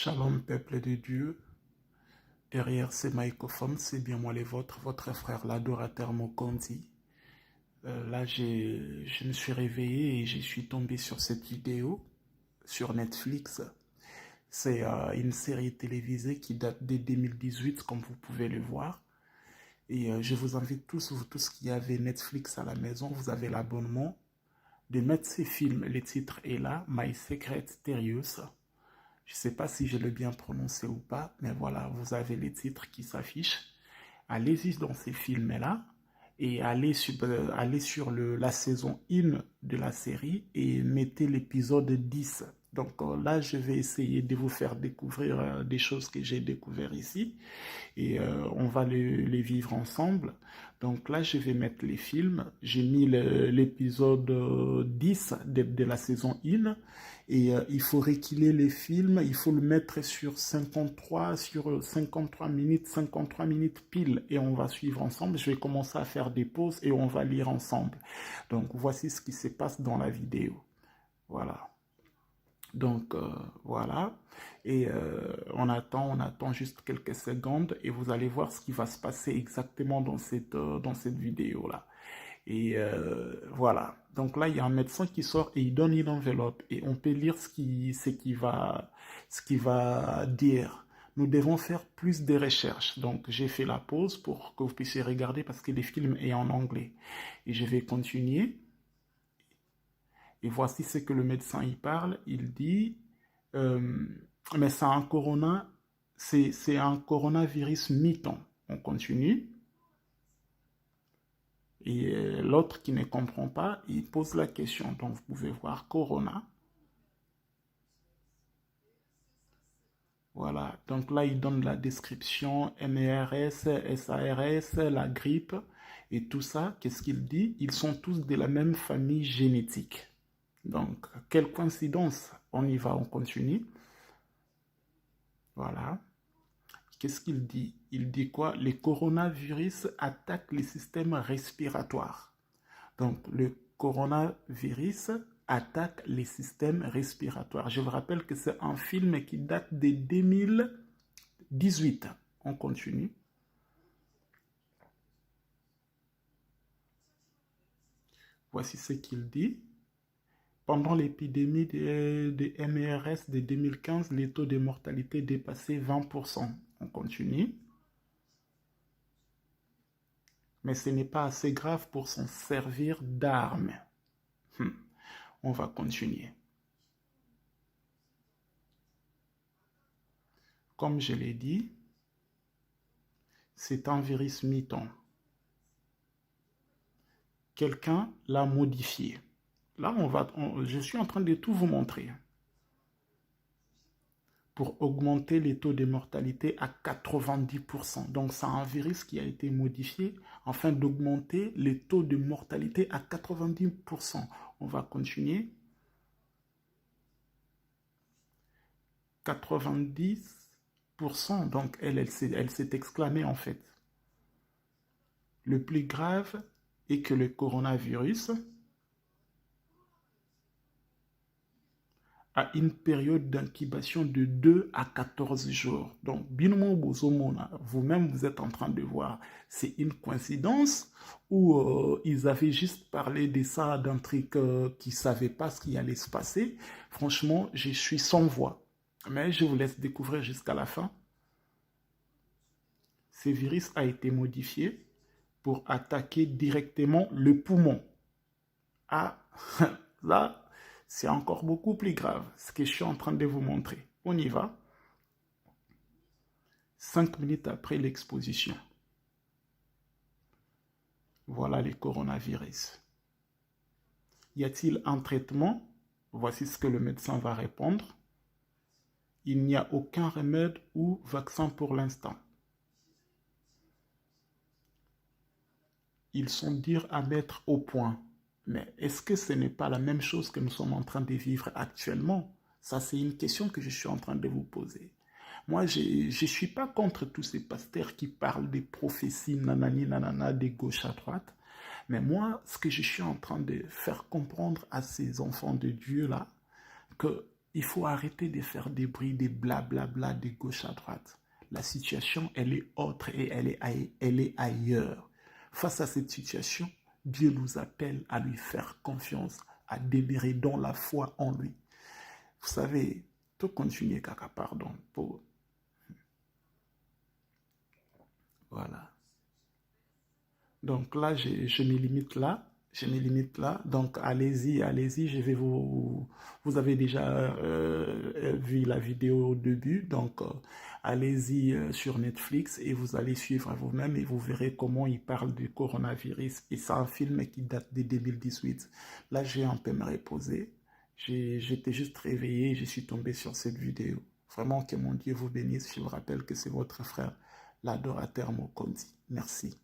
Shalom, peuple de Dieu. Derrière ces microphones, c'est bien moi les vôtres, votre frère l'adorateur Mokondi. Là, je me suis réveillé et je suis tombé sur cette vidéo sur Netflix. C'est une série télévisée qui date de 2018, comme vous pouvez le voir. Et je vous invite tous, vous tous qui avez Netflix à la maison, vous avez l'abonnement, de mettre ces films. Le titre est là, My Secret Terius. Je ne sais pas si je l'ai bien prononcé ou pas, mais voilà, vous avez les titres qui s'affichent. Allez-y dans ces films-là et allez sur la saison 1 de la série et mettez l'épisode 10. Donc là, je vais essayer de vous faire découvrir des choses que j'ai découvertes ici et on va les vivre ensemble. Donc là, je vais mettre les films. J'ai mis l'épisode 10 de la saison 1 et il faut réquiler les films. Il faut le mettre sur 53 minutes pile et on va suivre ensemble. Je vais commencer à faire des pauses et on va lire ensemble. Donc voici ce qui se passe dans la vidéo. Voilà. Donc voilà, et on attend juste quelques secondes et vous allez voir ce qui va se passer exactement dans cette vidéo-là. Et voilà, donc là il y a un médecin qui sort et il donne une enveloppe et on peut lire ce qu'il va dire. Nous devons faire plus de recherches. Donc j'ai fait la pause pour que vous puissiez regarder parce que le film est en anglais. Et je vais continuer. Et voici ce que le médecin y parle. Il dit, mais c'est un coronavirus mutant. On continue. Et l'autre qui ne comprend pas, il pose la question. Donc vous pouvez voir corona. Voilà. Donc là, il donne la description MERS, SARS, la grippe et tout ça. Qu'est-ce qu'il dit? Ils sont tous de la même famille génétique. Donc, quelle coïncidence. On y va, on continue. Voilà. Qu'est-ce qu'il dit? Il dit quoi? Les coronavirus attaquent les systèmes respiratoires. Donc, le coronavirus attaque les systèmes respiratoires. Je vous rappelle que c'est un film qui date de 2018. On continue. Voici ce qu'il dit. Pendant l'épidémie de MERS de 2015, les taux de mortalité dépassaient 20%. On continue. Mais ce n'est pas assez grave pour s'en servir d'arme. On va continuer. Comme je l'ai dit, c'est un virus mutant. Quelqu'un l'a modifié. Là, je suis en train de tout vous montrer. Pour augmenter les taux de mortalité à 90%. Donc, c'est un virus qui a été modifié afin d'augmenter les taux de mortalité à 90%. On va continuer. 90%. Donc, elle s'est exclamée en fait. Le plus grave est que le coronavirus a une période d'incubation de 2 à 14 jours. Donc, vous-même, vous êtes en train de voir, c'est une coïncidence ou ils avaient juste parlé de ça, d'un truc qu'ils ne savaient pas ce qui allait se passer. Franchement, je suis sans voix. Mais je vous laisse découvrir jusqu'à la fin. Ce virus a été modifié pour attaquer directement le poumon. Ah, là, c'est encore beaucoup plus grave, ce que je suis en train de vous montrer. On y va. 5 minutes après l'exposition. Voilà les coronavirus. Y a-t-il un traitement? Voici ce que le médecin va répondre. Il n'y a aucun remède ou vaccin pour l'instant. Ils sont durs à mettre au point. Mais est-ce que ce n'est pas la même chose que nous sommes en train de vivre actuellement? Ça, c'est une question que je suis en train de vous poser. Moi, je ne suis pas contre tous ces pasteurs qui parlent des prophéties nanani nanana de gauche à droite. Mais moi, ce que je suis en train de faire comprendre à ces enfants de Dieu là, que Il faut arrêter de faire des bruits, des blablabla de gauche à droite. La situation, elle est autre et elle est ailleurs. Face à cette situation, Dieu nous appelle à lui faire confiance, à demeurer dans la foi en lui. Vous savez, tout continuer, caca, pardon. Voilà. Donc là, je me limite là. Je me limite là. Donc allez-y, allez-y. Vous avez déjà vu la vidéo au début. Donc allez-y sur Netflix et vous allez suivre vous-même et vous verrez comment il parle du coronavirus. Et c'est un film qui date de 2018. Là, j'ai un peu me reposer. J'étais juste réveillé et je suis tombé sur cette vidéo. Vraiment que mon Dieu vous bénisse. Je vous rappelle que c'est votre frère, l'adorateur Mokonzi. Merci.